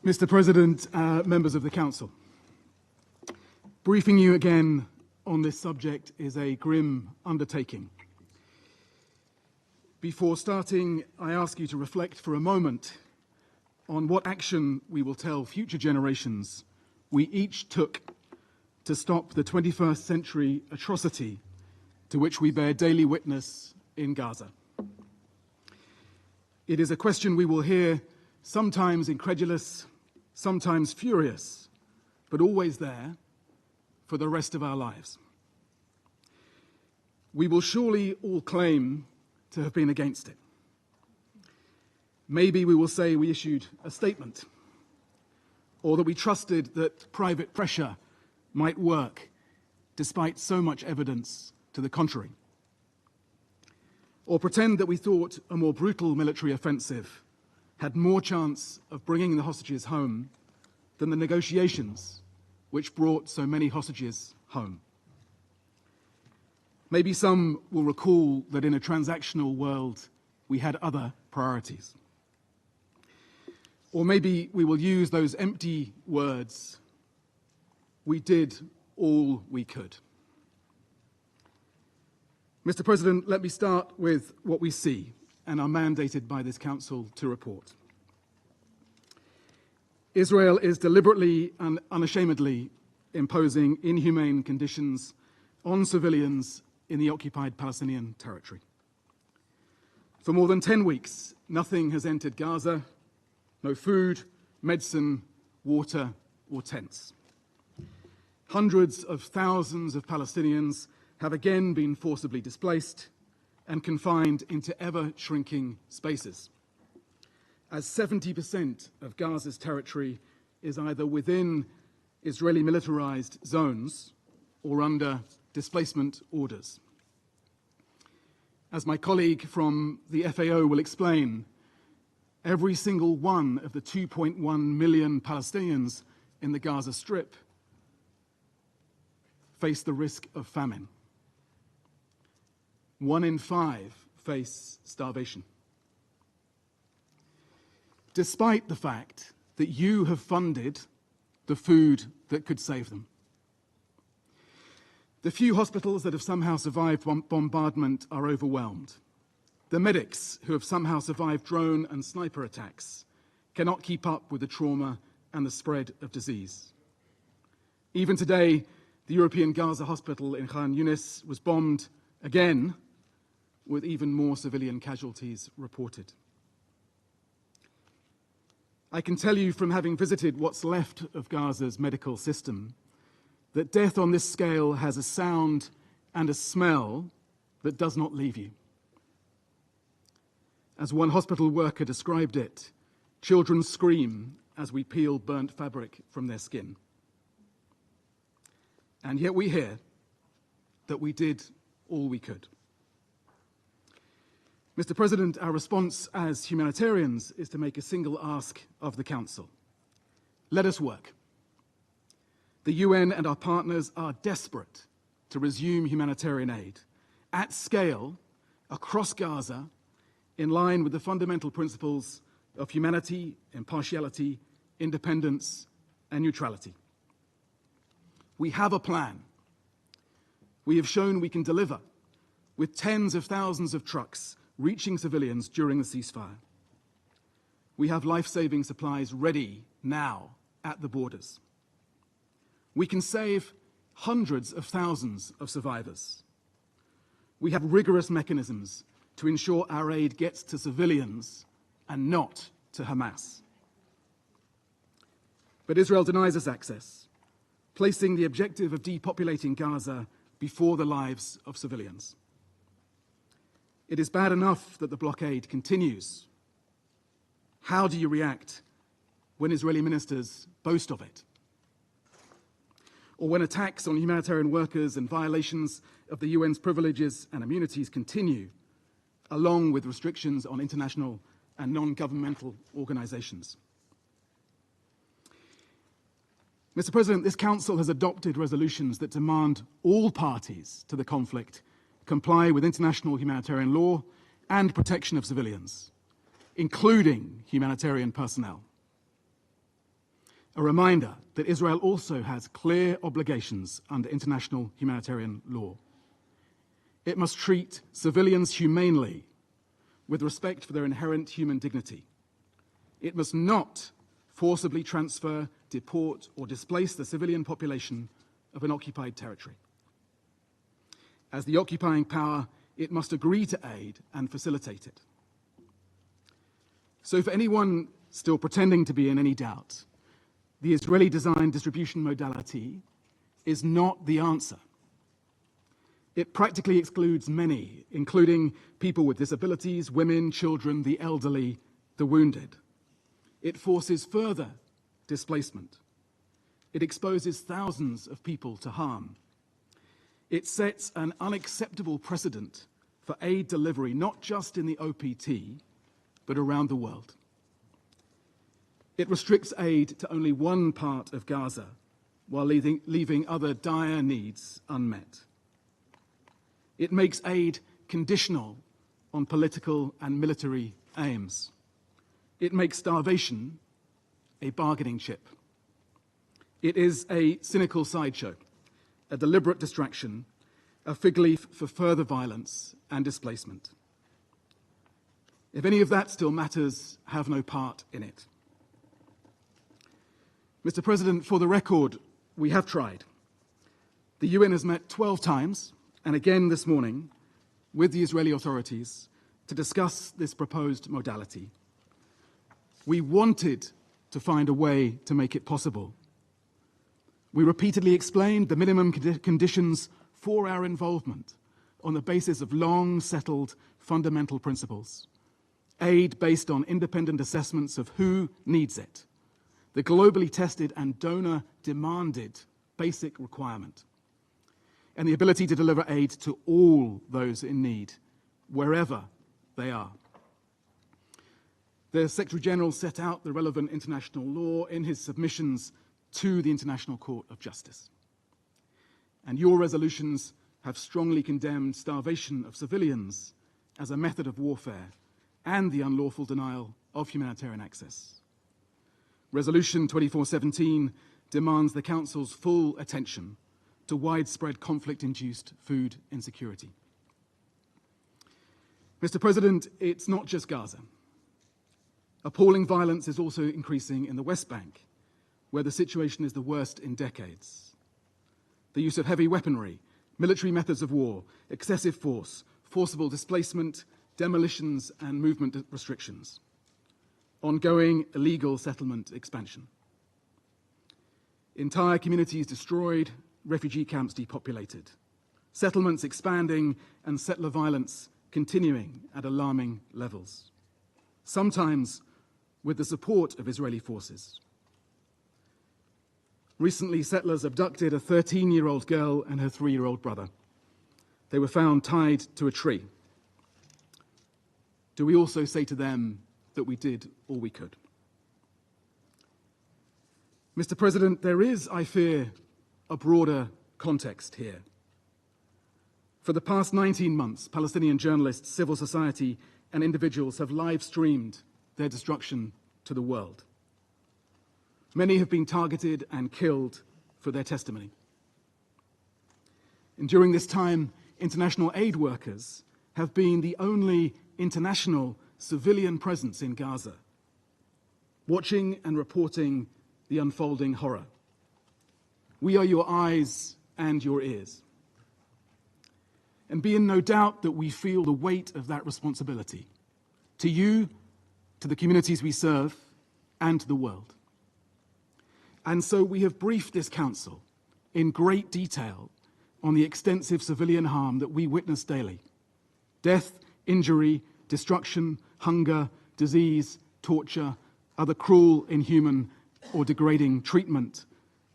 Mr. President, members of the Council, briefing you again on this subject is a grim undertaking. Before starting, I ask you to reflect for a moment on what action we will tell future generations we each took to stop the 21st century atrocity to which we bear daily witness in Gaza. It is a question we will hear, sometimes incredulous, sometimes furious, but always there for the rest of our lives. We will surely all claim to have been against it. Maybe we will say we issued a statement, or that we trusted that private pressure might work despite so much evidence to the contrary. Or pretend that we thought a more brutal military offensive had more chance of bringing the hostages home than the negotiations which brought so many hostages home. Maybe some will recall that in a transactional world we had other priorities. Or maybe we will use those empty words, we did all we could. Mr. President, let me start with what we see and are mandated by this Council to report. Israel is deliberately and unashamedly imposing inhumane conditions on civilians in the occupied Palestinian territory. For more than 10 weeks, nothing has entered Gaza, no food, medicine, water, or tents. Hundreds of thousands of Palestinians have again been forcibly displaced and confined into ever-shrinking spaces, as 70% of Gaza's territory is either within Israeli militarized zones or under displacement orders. As my colleague from the FAO will explain, every single one of the 2.1 million Palestinians in the Gaza Strip face the risk of famine. 1 in 5 face starvation. Despite the fact that you have funded the food that could save them. The few hospitals that have somehow survived bombardment are overwhelmed. The medics who have somehow survived drone and sniper attacks cannot keep up with the trauma and the spread of disease. Even today, the European Gaza hospital in Khan Yunis was bombed again, with even more civilian casualties reported. I can tell you from having visited what's left of Gaza's medical system that death on this scale has a sound and a smell that does not leave you. As one hospital worker described it, children scream as we peel burnt fabric from their skin. And yet we hear that we did all we could. Mr. President, our response as humanitarians is to make a single ask of the Council. Let us work. The UN and our partners are desperate to resume humanitarian aid at scale across Gaza in line with the fundamental principles of humanity, impartiality, independence, and neutrality. We have a plan. We have shown we can deliver with tens of thousands of trucks reaching civilians during the ceasefire. We have life-saving supplies ready now at the borders. We can save hundreds of thousands of survivors. We have rigorous mechanisms to ensure our aid gets to civilians and not to Hamas. But Israel denies us access, placing the objective of depopulating Gaza before the lives of civilians. It is bad enough that the blockade continues. How do you react when Israeli ministers boast of it? Or when attacks on humanitarian workers and violations of the UN's privileges and immunities continue, along with restrictions on international and non-governmental organizations? Mr. President, this Council has adopted resolutions that demand all parties to the conflict comply with international humanitarian law and protection of civilians, including humanitarian personnel. a reminder that Israel also has clear obligations under international humanitarian law. It must treat civilians humanely, with respect for their inherent human dignity. It must not forcibly transfer, deport, or displace the civilian population of an occupied territory. As the occupying power, it must agree to aid and facilitate it. So for anyone still pretending to be in any doubt, the Israeli-designed distribution modality is not the answer. It practically excludes many, including people with disabilities, women, children, the elderly, the wounded. It forces further displacement. It exposes thousands of people to harm. It sets an unacceptable precedent for aid delivery, not just in the OPT, but around the world. It restricts aid to only one part of Gaza, while leaving other dire needs unmet. It makes aid conditional on political and military aims. It makes starvation a bargaining chip. It is a cynical sideshow, a deliberate distraction, a fig leaf for further violence and displacement. If any of that still matters, have no part in it. Mr. President, for the record, we have tried. The UN has met 12 times, and again this morning, with the Israeli authorities to discuss this proposed modality. We wanted to find a way to make it possible. We repeatedly explained the minimum conditions for our involvement on the basis of long-settled fundamental principles. Aid based on independent assessments of who needs it, the globally tested and donor-demanded basic requirement, and the ability to deliver aid to all those in need, wherever they are. The Secretary General set out the relevant international law in his submissions to the International Court of Justice. And your resolutions have strongly condemned starvation of civilians as a method of warfare and the unlawful denial of humanitarian access. Resolution 2417 demands the Council's full attention to widespread conflict-induced food insecurity. Mr. President, it's not just Gaza. Appalling violence is also increasing in the West Bank, where the situation is the worst in decades. The use of heavy weaponry, military methods of war, excessive force, forcible displacement, demolitions and movement restrictions. Ongoing illegal settlement expansion. Entire communities destroyed, refugee camps depopulated, settlements expanding and settler violence continuing at alarming levels, sometimes with the support of Israeli forces. Recently, settlers abducted a 13-year-old girl and her 3-year-old brother. They were found tied to a tree. Do we also say to them that we did all we could? Mr. President, there is, I fear, a broader context here. For the past 19 months, Palestinian journalists, civil society, and individuals have live-streamed their destruction to the world. Many have been targeted and killed for their testimony. And during this time, international aid workers have been the only international civilian presence in Gaza, watching and reporting the unfolding horror. We are your eyes and your ears. And be in no doubt that we feel the weight of that responsibility, to you, to the communities we serve, and to the world. And so we have briefed this Council in great detail on the extensive civilian harm that we witness daily. Death, injury, destruction, hunger, disease, torture, other cruel, inhuman, or degrading treatment,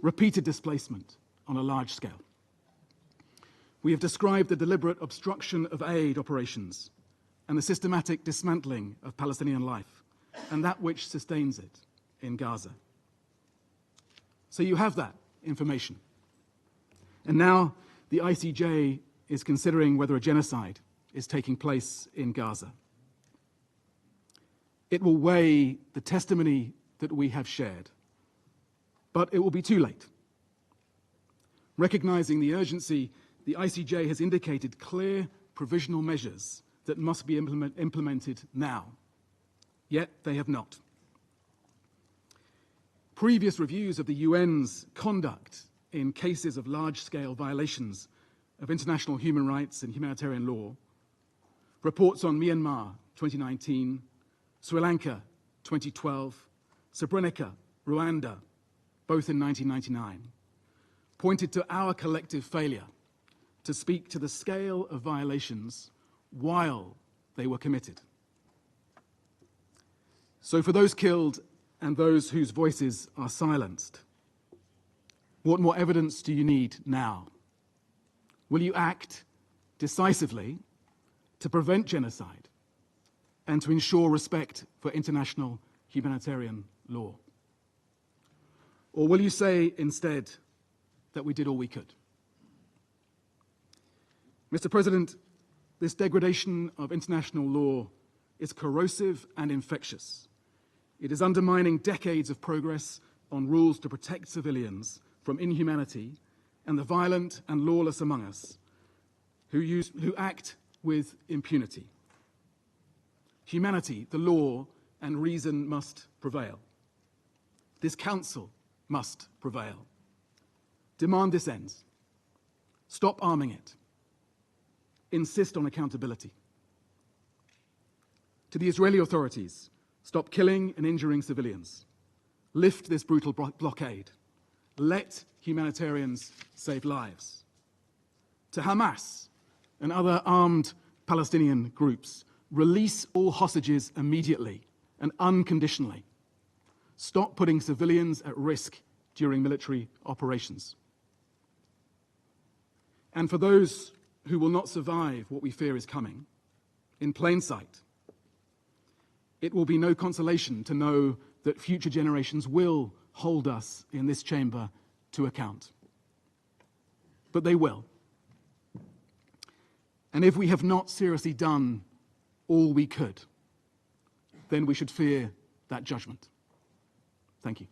repeated displacement on a large scale. We have described the deliberate obstruction of aid operations and the systematic dismantling of Palestinian life and that which sustains it in Gaza. So you have that information. And now the ICJ is considering whether a genocide is taking place in Gaza. It will weigh the testimony that we have shared, But it will be too late. Recognizing the urgency, the ICJ has indicated clear provisional measures that must be implemented now. Yet they have not. Previous reviews of the UN's conduct in cases of large-scale violations of international human rights and humanitarian law, reports on Myanmar 2019, Sri Lanka 2012, Srebrenica, Rwanda, both in 1999, pointed to our collective failure to speak to the scale of violations while they were committed. So for those killed and those whose voices are silenced, what more evidence do you need now? Will you act decisively to prevent genocide and to ensure respect for international humanitarian law? Or will you say instead that we did all we could? Mr. President, this degradation of international law is corrosive and infectious. It is undermining decades of progress on rules to protect civilians from inhumanity and the violent and lawless among us who act with impunity. Humanity, the law, and reason must prevail. This Council must prevail. Demand this ends. Stop arming it. Insist on accountability. To the Israeli authorities, stop killing and injuring civilians. Lift this brutal blockade. Let humanitarians save lives. To Hamas and other armed Palestinian groups, release all hostages immediately and unconditionally. Stop putting civilians at risk during military operations. And for those who will not survive what we fear is coming, in plain sight, it will be no consolation to know that future generations will hold us in this chamber to account. But they will. And if we have not seriously done all we could, then we should fear that judgment. Thank you.